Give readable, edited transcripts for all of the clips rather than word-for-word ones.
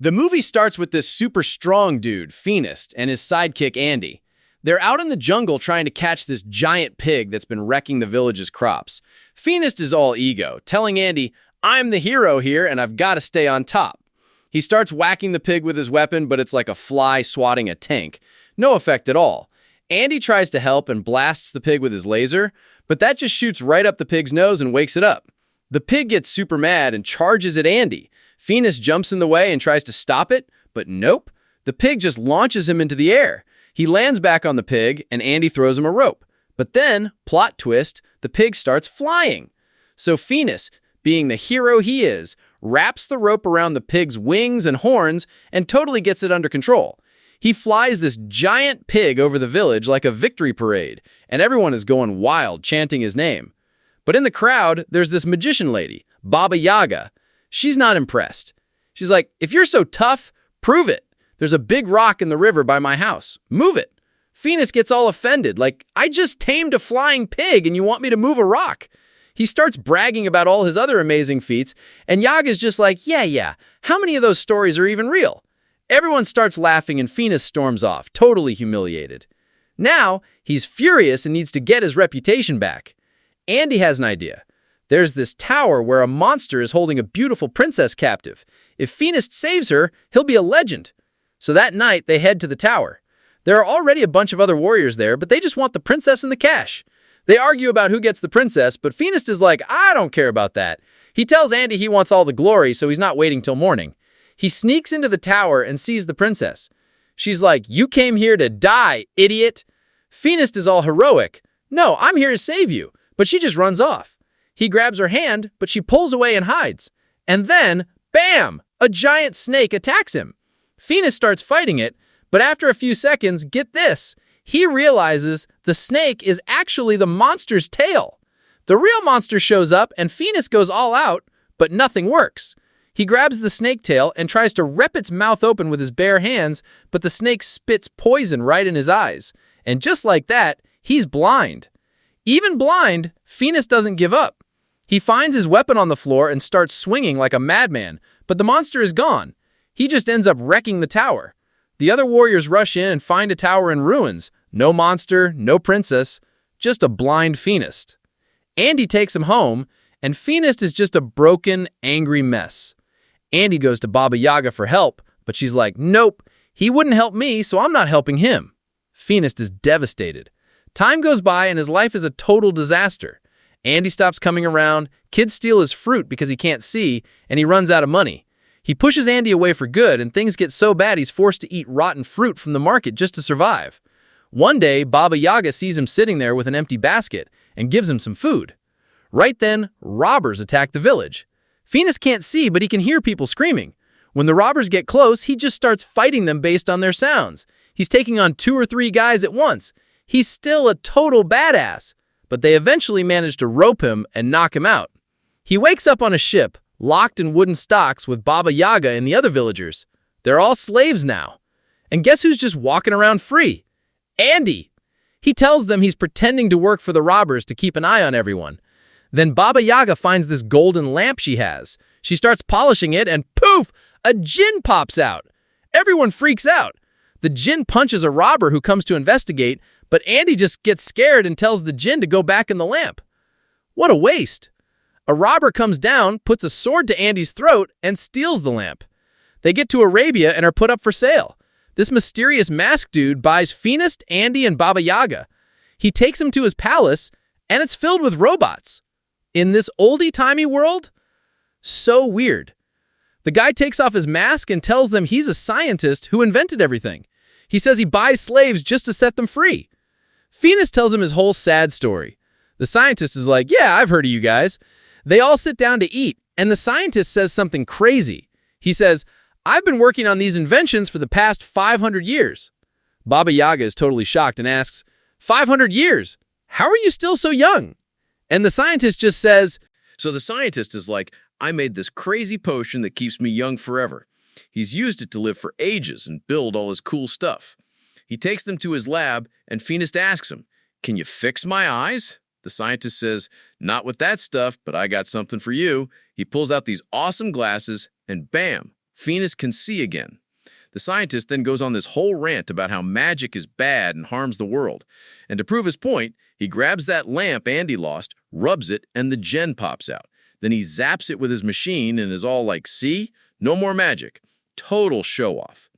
The movie starts with this super strong dude, Phoenix, and his sidekick, Andy. They're out in the jungle trying to catch this giant pig that's been wrecking the village's crops. Phoenix is all ego, telling Andy, "I'm the hero here and I've got to stay on top." He starts whacking the pig with his weapon, but it's like a fly swatting a tank. No effect at all. Andy tries to help and blasts the pig with his laser, but that just shoots right up the pig's nose and wakes it up. The pig gets super mad and charges at Andy. Phoenix jumps in the way and tries to stop it, but nope. The pig just launches him into the air. He lands back on the pig, and Andy throws him a rope. But then, plot twist, the pig starts flying. So Phoenix, being the hero he is, wraps the rope around the pig's wings and horns and totally gets it under control. He flies this giant pig over the village like a victory parade, and everyone is going wild, chanting his name. But in the crowd, there's this magician lady, Baba Yaga. She's not impressed. She's like, "If you're so tough, prove it. There's a big rock in the river by my house. Move it." Phoenix gets all offended, like, "I just tamed a flying pig and you want me to move a rock?" He starts bragging about all his other amazing feats, and Yaga's just like, yeah, how many of those stories are even real? Everyone starts laughing and Phoenix storms off, totally humiliated. Now, he's furious and needs to get his reputation back. Andy has an idea. There's this tower where a monster is holding a beautiful princess captive. If Phoenix saves her, he'll be a legend. So that night, they head to the tower. There are already a bunch of other warriors there, but they just want the princess and the cash. They argue about who gets the princess, but Phoenix is like, "I don't care about that." He tells Andy he wants all the glory, so he's not waiting till morning. He sneaks into the tower and sees the princess. She's like, "You came here to die, idiot." Phoenix is all heroic. "No, I'm here to save you." But she just runs off. He grabs her hand, but she pulls away and hides. And then, bam! A giant snake attacks him. Phoenix starts fighting it, but after a few seconds, get this, he realizes the snake is actually the monster's tail. The real monster shows up and Phoenix goes all out, but nothing works. He grabs the snake tail and tries to rip its mouth open with his bare hands, but the snake spits poison right in his eyes. And just like that, he's blind. Even blind, Phoenix doesn't give up. He finds his weapon on the floor and starts swinging like a madman, but the monster is gone. He just ends up wrecking the tower. The other warriors rush in and find a tower in ruins. No monster, no princess, just a blind Phoenix. Andy takes him home, and Phoenix is just a broken, angry mess. Andy goes to Baba Yaga for help, but she's like, "Nope, he wouldn't help me, so I'm not helping him." Phoenix is devastated. Time goes by, and his life is a total disaster. Andy stops coming around, kids steal his fruit because he can't see, and he runs out of money. He pushes Andy away for good, and things get so bad he's forced to eat rotten fruit from the market just to survive. One day, Baba Yaga sees him sitting there with an empty basket and gives him some food. Right then, robbers attack the village. Phoenix can't see, but he can hear people screaming. When the robbers get close, he just starts fighting them based on their sounds. He's taking on 2 or 3 guys at once. He's still a total badass, but they eventually manage to rope him and knock him out. He wakes up on a ship, locked in wooden stocks with Baba Yaga and the other villagers. They're all slaves now. And guess who's just walking around free? Andy! He tells them he's pretending to work for the robbers to keep an eye on everyone. Then Baba Yaga finds this golden lamp she has. She starts polishing it and poof! A djinn pops out. Everyone freaks out. The djinn punches a robber who comes to investigate, but Andy just gets scared and tells the djinn to go back in the lamp. What a waste. A robber comes down, puts a sword to Andy's throat, and steals the lamp. They get to Arabia and are put up for sale. This mysterious masked dude buys Phoenix, Andy, and Baba Yaga. He takes them to his palace, and it's filled with robots. In this oldie-timey world? So weird. The guy takes off his mask and tells them he's a scientist who invented everything. He says he buys slaves just to set them free. Phoenix tells him his whole sad story. The scientist is like, "Yeah, I've heard of you guys." They all sit down to eat, and the scientist says something crazy. He says, "I've been working on these inventions for the past 500 years. Baba Yaga is totally shocked and asks, 500 years? How are you still so young?" And the scientist just says, So the scientist is like, "I made this crazy potion that keeps me young forever. He's used it to live for ages and build all his cool stuff." He takes them to his lab, and Phoenix asks him, "Can you fix my eyes?" The scientist says, "Not with that stuff, but I got something for you." He pulls out these awesome glasses, and bam, Phoenix can see again. The scientist then goes on this whole rant about how magic is bad and harms the world. And to prove his point, he grabs that lamp Andy lost, rubs it, and the gem pops out. Then he zaps it with his machine and is all like, see? No more magic. Total show-off.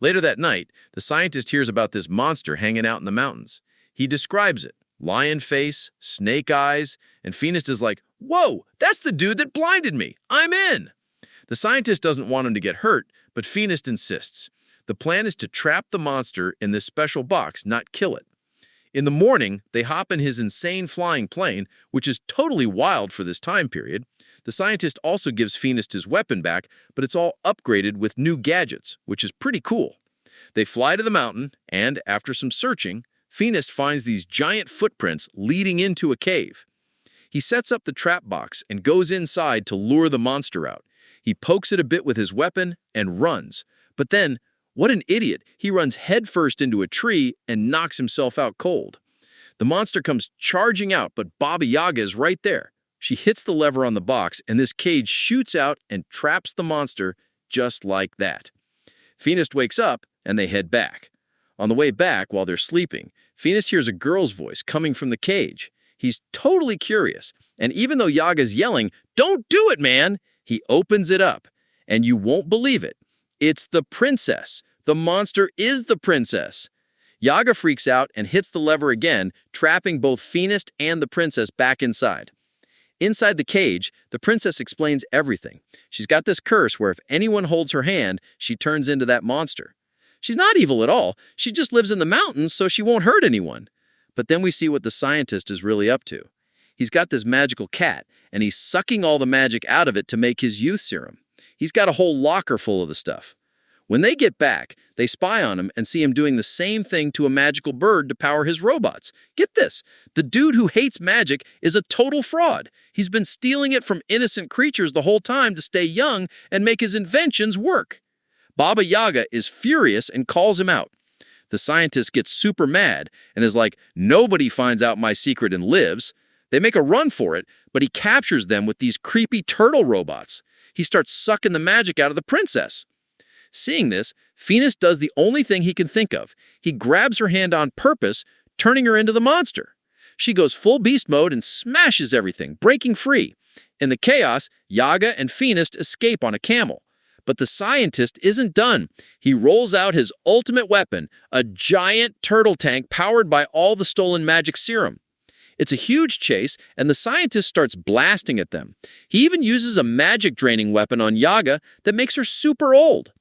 Later that night, the scientist hears about this monster hanging out in the mountains. He describes it. Lion face, snake eyes, and Phoenix is like, whoa, that's the dude that blinded me. I'm in. The scientist doesn't want him to get hurt, but Phoenix insists. The plan is to trap the monster in this special box, not kill it. In the morning, they hop in his insane flying plane, which is totally wild for this time period. The scientist also gives Phoenix his weapon back, but it's all upgraded with new gadgets, which is pretty cool. They fly to the mountain, and after some searching, Phoenix finds these giant footprints leading into a cave. He sets up the trap box and goes inside to lure the monster out. He pokes it a bit with his weapon and runs. But then, what an idiot, he runs headfirst into a tree and knocks himself out cold. The monster comes charging out, but Baba Yaga is right there. She hits the lever on the box, and this cage shoots out and traps the monster just like that. Phoenix wakes up, and they head back. On the way back, while they're sleeping, Phoenix hears a girl's voice coming from the cage. He's totally curious, and even though Yaga's yelling, "Don't do it, man!" he opens it up, and you won't believe it. It's the princess. The monster is the princess. Yaga freaks out and hits the lever again, trapping both Phoenix and the princess back inside. Inside the cage, the princess explains everything. She's got this curse where if anyone holds her hand, she turns into that monster. She's not evil at all. She just lives in the mountains, so she won't hurt anyone. But then we see what the scientist is really up to. He's got this magical cat, and he's sucking all the magic out of it to make his youth serum. He's got a whole locker full of the stuff. When they get back, they spy on him and see him doing the same thing to a magical bird to power his robots. Get this, the dude who hates magic is a total fraud. He's been stealing it from innocent creatures the whole time to stay young and make his inventions work. Baba Yaga is furious and calls him out. The scientist gets super mad and is like, nobody finds out my secret and lives. They make a run for it, but he captures them with these creepy turtle robots. He starts sucking the magic out of the princess. Seeing this, Phoenix does the only thing he can think of. He grabs her hand on purpose, turning her into the monster. She goes full beast mode and smashes everything, breaking free. In the chaos, Yaga and Phoenix escape on a camel. But the scientist isn't done. He rolls out his ultimate weapon, a giant turtle tank powered by all the stolen magic serum. It's a huge chase, and the scientist starts blasting at them. He even uses a magic-draining weapon on Yaga that makes her super old.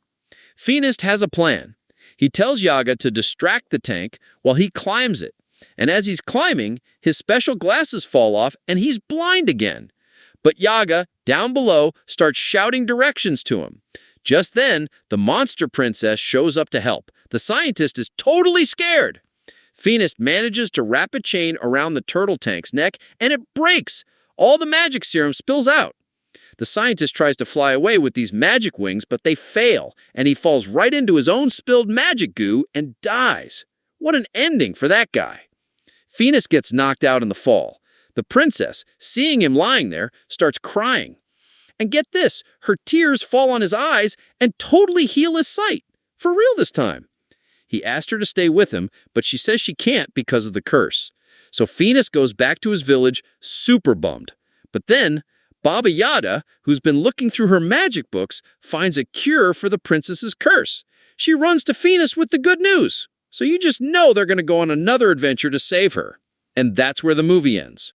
Phoenix has a plan. He tells Yaga to distract the tank while he climbs it. And as he's climbing, his special glasses fall off and he's blind again. But Yaga, down below, starts shouting directions to him. Just then, the monster princess shows up to help. The scientist is totally scared. Phoenix manages to wrap a chain around the turtle tank's neck and it breaks. All the magic serum spills out. The scientist tries to fly away with these magic wings, but they fail, and he falls right into his own spilled magic goo and dies. What an ending for that guy. Phoenix gets knocked out in the fall. The princess, seeing him lying there, starts crying. And get this, her tears fall on his eyes and totally heal his sight. For real this time. He asked her to stay with him, but she says she can't because of the curse. So Phoenix goes back to his village, super bummed. But then, Baba Yaga, who's been looking through her magic books, finds a cure for the princess's curse. She runs to Phoenix with the good news. So you just know they're going to go on another adventure to save her. And that's where the movie ends.